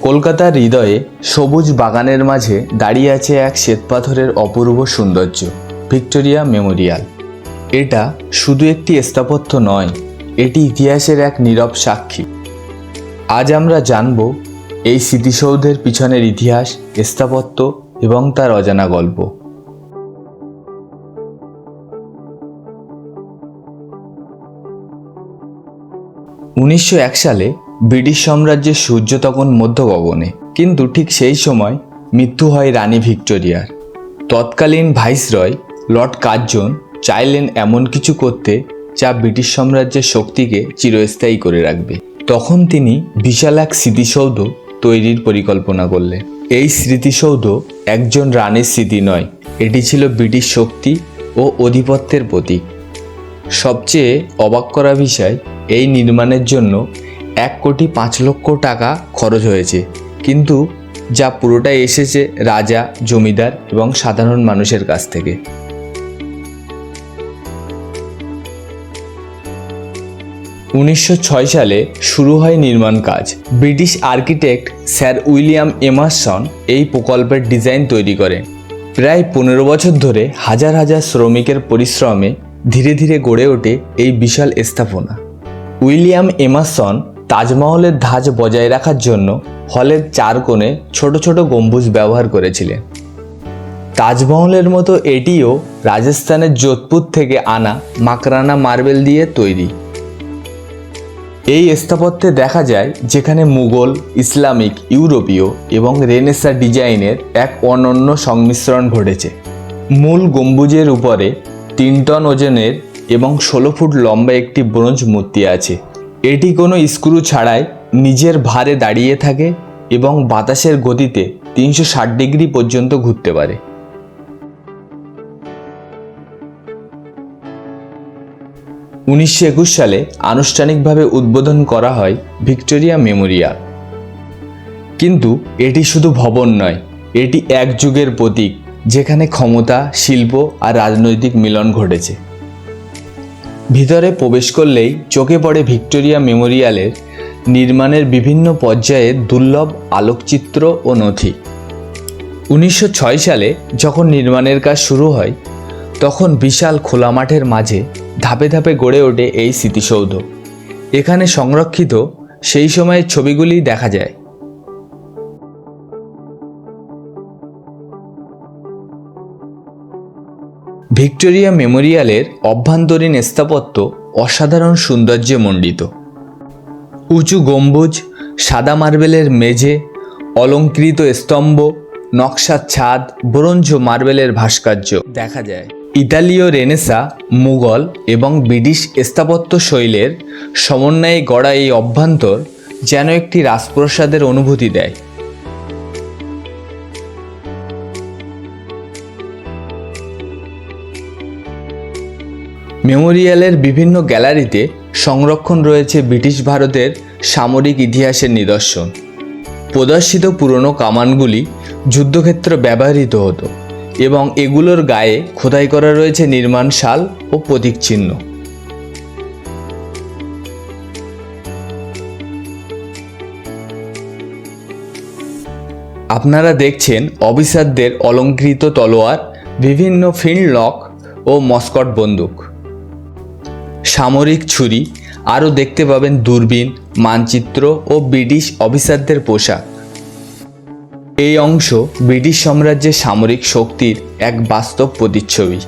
কলকাতার হৃদয়ে সবুজ বাগানের মাঝে দাঁড়িয়ে আছে এক শ্বেতপাথরের অপূর্ব সৌন্দর্য, ভিক্টোরিয়া মেমোরিয়াল। এটা শুধু একটি স্থাপত্য নয়, এটি ইতিহাসের এক নীরব সাক্ষী। আজ আমরা জানব এই স্মৃতিসৌধের পিছনের ইতিহাস, স্থাপত্য এবং তার অজানা গল্প। 1901 সালে ব্রিটিশ সাম্রাজ্যের সূর্য তখন মধ্য গগনে, কিন্তু ঠিক সেই সময় মৃত্যু হয় রানী ভিক্টোরিয়ার। তৎকালীন ভাইসরয় লর্ড কার্জন চাইলেন এমন কিছু করতে যা ব্রিটিশ সাম্রাজ্যের শক্তিকে চিরস্থায়ী করে রাখবে। তখন তিনি বিশাল এক স্মৃতিসৌধ তৈরির পরিকল্পনা করলেন। এই স্মৃতিসৌধ একজন রানীর স্মৃতি নয়, এটি ছিল ব্রিটিশ শক্তি ও আধিপত্যের প্রতীক। সবচেয়ে অবাক করা বিষয়, এই নির্মাণের জন্য 1,05,00,000 টাকা খরচ হয়েছে, কিন্তু যা পুরোটাই এসেছে রাজা, জমিদার এবং সাধারণ মানুষের কাছ থেকে। 1906 সালে শুরু হয় নির্মাণ কাজ। British architect sir William Emerson এই প্রকল্পের ডিজাইন তৈরি করেন। প্রায় 15 বছর ধরে হাজার হাজার শ্রমিকের পরিশ্রমে ধীরে ধীরে গড়ে ওঠে এই বিশাল স্থাপনা। উইলিয়াম এমারসন তাজমহলের ধাঁচ বজায় রাখার জন্য হলের 4 কোণে ছোট ছোট গম্বুজ ব্যবহার করেছিলেন। তাজমহলের মতো এটিও রাজস্থানের যোধপুর থেকে আনা মাকরানা মার্বেল দিয়ে তৈরি। এই স্থাপত্যে দেখা যায় যেখানে মুঘল, ইসলামিক, ইউরোপীয় এবং রেনেসাঁ ডিজাইনের এক অনন্য সংমিশ্রণ ঘটেছে। মূল গম্বুজের উপরে 3 টন ওজনের এবং 16 ফুট লম্বা একটি ব্রোঞ্জ মূর্তি আছে। এটি কোনো স্ক্রু ছাড়াই নিজের ভারে দাঁড়িয়ে থাকে এবং বাতাসের গতিতে 360 ডিগ্রি পর্যন্ত ঘুরতে পারে। – 1921 সালে আনুষ্ঠানিকভাবে উদ্বোধন করা হয় ভিক্টোরিয়া মেমোরিয়াল। কিন্তু এটি শুধু ভবন নয়, এটি এক যুগের প্রতীক যেখানে ক্ষমতা, শিল্প আর রাজনৈতিক মিলন ঘটেছে। ভিতরে প্রবেশ করলেই চোখে পড়ে ভিক্টোরিয়া মেমোরিয়ালের নির্মাণের বিভিন্ন পর্যায়ের দুর্লভ আলোকচিত্র ও নথি। 1906 সালে যখন নির্মাণের কাজ শুরু হয়, তখন বিশাল খোলা মাঠের মাঝে ধাপে ধাপে গড়ে ওঠে এই স্মৃতিসৌধ। এখানে সংরক্ষিত সেই সময়ের ছবিগুলি দেখা যায়। ভিক্টোরিয়া মেমোরিয়ালের অভ্যন্তরীণ স্থাপত্য অসাধারণ সৌন্দর্যে মণ্ডিত। উঁচু গম্বুজ, সাদা মার্বেলের মেঝে, অলঙ্কৃত স্তম্ভ, নকশার ছাদ, ব্রোঞ্জ মার্বেলের ভাস্কর্য দেখা যায়। ইতালীয়, রেনেসাঁ, মুঘল এবং ব্রিটিশ স্থাপত্য শৈলের সমন্বয়ে গড়া এই অভ্যন্তর যেন একটি রাজপ্রাসাদের অনুভূতি দেয়। মেমোরিয়ালের বিভিন্ন গ্যালারিতে সংরক্ষণ রয়েছে ব্রিটিশ ভারতের সামরিক ইতিহাসের নিদর্শন। প্রদর্শিত পুরনো কামানগুলি যুদ্ধক্ষেত্রে ব্যবহৃত হতো এবং এগুলোর গায়ে খোদাই করা রয়েছে নির্মাণ সাল ও প্রতীক চিহ্ন। আপনারা দেখছেন অফিসারদের অলঙ্কৃত তলোয়ার, বিভিন্ন ফিল্ডলক ও মস্কট বন্দুক, সামরিক ছুরি, আরও দেখতে পাবেন দূরবীন, মানচিত্র ও ব্রিটিশ অফিসারদের পোশাক। এই অংশ ব্রিটিশ সাম্রাজ্যের সামরিক শক্তির এক বাস্তব প্রতিচ্ছবি।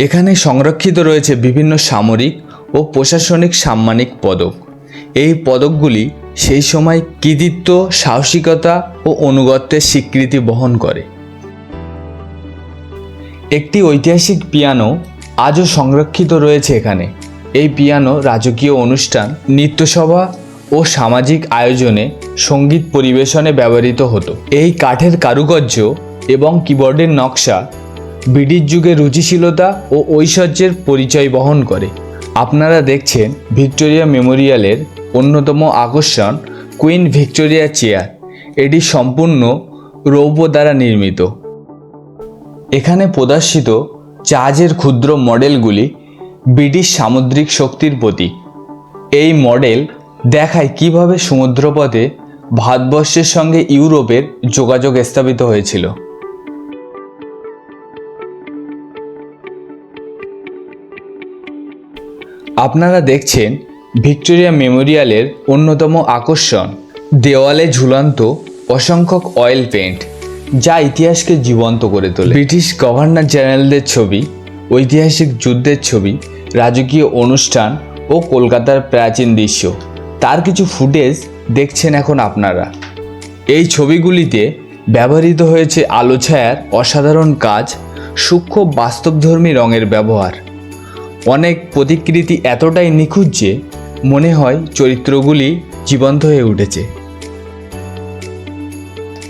এখানে সংরক্ষিত রয়েছে বিভিন্ন সামরিক ও প্রশাসনিক সাম্মানিক পদক। এই পদকগুলি সেই সময় কৃতিত্ব, সাহসিকতা ও আনুগত্যের স্বীকৃতি বহন করে। একটি ঐতিহাসিক পিয়ানো আজও সংরক্ষিত রয়েছে এখানে। এই পিয়ানো রাজকীয় অনুষ্ঠান, নৃত্যসভা ও সামাজিক আয়োজনে সঙ্গীত পরিবেশনে ব্যবহৃত হতো। এই কাঠের কারুকার্য এবং কিবোর্ডের নকশা ব্রিটিশ যুগের রুচিশীলতা ও ঐশ্বর্যের পরিচয় বহন করে। আপনারা দেখছেন ভিক্টোরিয়া মেমোরিয়ালের অন্যতম আকর্ষণ কুইন ভিক্টোরিয়া চেয়ার। এটি সম্পূর্ণ রৌপ্য দ্বারা নির্মিত। এখানে প্রদর্শিত জাহাজের ক্ষুদ্র মডেলগুলি ব্রিটিশ সামুদ্রিক শক্তির প্রতীক। এই মডেল দেখায় কিভাবে সমুদ্রপথে ভারতবর্ষের সঙ্গে ইউরোপের যোগাযোগ স্থাপিত হয়েছিল। আপনারা দেখছেন ভিক্টোরিয়া মেমোরিয়ালের অন্যতম আকর্ষণ দেওয়ালে ঝুলন্ত অসংখ্য অয়েল পেইন্ট, যা ইতিহাসকে জীবন্ত করে তোলে। ব্রিটিশ গভর্নর জেনারেলদের ছবি, ঐতিহাসিক যুদ্ধের ছবি, রাজকীয় অনুষ্ঠান ও কলকাতার প্রাচীন দৃশ্য, তার কিছু ফুটেজ দেখছেন এখন আপনারা। এই ছবিগুলিতে ব্যবহৃত হয়েছে আলো ছায়ার অসাধারণ কাজ, সূক্ষ্ম বাস্তবধর্মী রঙের ব্যবহার। অনেক প্রতিকৃতি এতটাই নিখুঁত যে মনে হয় চরিত্রগুলি জীবন্ত হয়ে উঠেছে।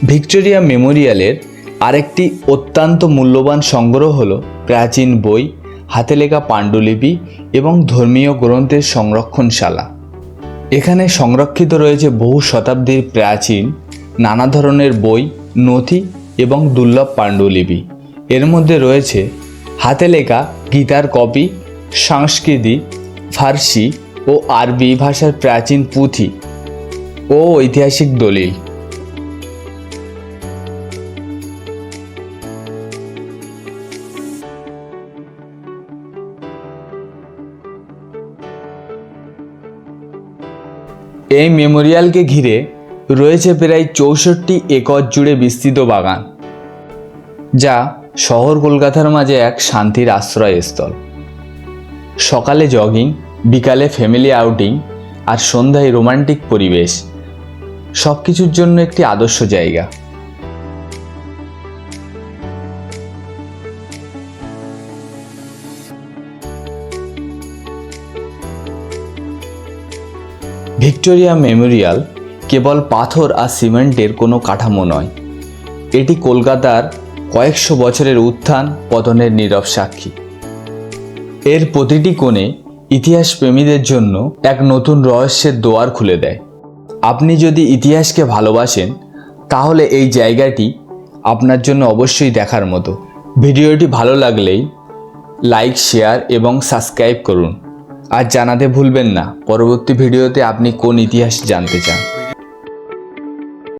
ভিক্টোরিয়া মেমোরিয়ালের আরেকটি অত্যন্ত মূল্যবান সংগ্রহ হল প্রাচীন বই, হাতে লেখা পাণ্ডুলিপি এবং ধর্মীয় গ্রন্থের সংরক্ষণশালা। এখানে সংরক্ষিত রয়েছে বহু শতাব্দীর প্রাচীন নানা ধরনের বই, নথি এবং দুর্লভ পাণ্ডুলিপি। এর মধ্যে রয়েছে হাতে লেখা গীতার কপি, সংস্কৃত, ফার্সি ও আরবি ভাষার প্রাচীন পুঁথি ও ঐতিহাসিক দলিল। এই মেমোরিয়ালকে ঘিরে রয়েছে প্রায় 64 একর জুড়ে বিস্তৃত বাগান, যা শহর কলকাতার মাঝে এক শান্তির আশ্রয়স্থল। সকালে জগিং, বিকালে ফ্যামিলি আউটিং আর সন্ধ্যায় রোমান্টিক পরিবেশ, সব কিছুর জন্য একটি আদর্শ জায়গা। ভিক্টোরিয়া মেমোরিয়াল কেবল পাথর আর সিমেন্টের কোনো কাঠামো নয়, এটি কলকাতার কয়েকশো বছরের উত্থান পতনের নীরব সাক্ষী। এর প্রতিটি কোণে ইতিহাস প্রেমীদের জন্য এক নতুন রহস্যের দুয়ার খুলে দেয়। আপনি যদি ইতিহাসকে ভালোবাসেন তাহলে এই জায়গাটি আপনার জন্য অবশ্যই দেখার মতো। ভিডিওটি ভালো লাগলেই লাইক, শেয়ার এবং সাবস্ক্রাইব করুন। আর জানাতে ভুলবেন না পরবর্তী ভিডিওতে আপনি কোন ইতিহাস জানতে চান।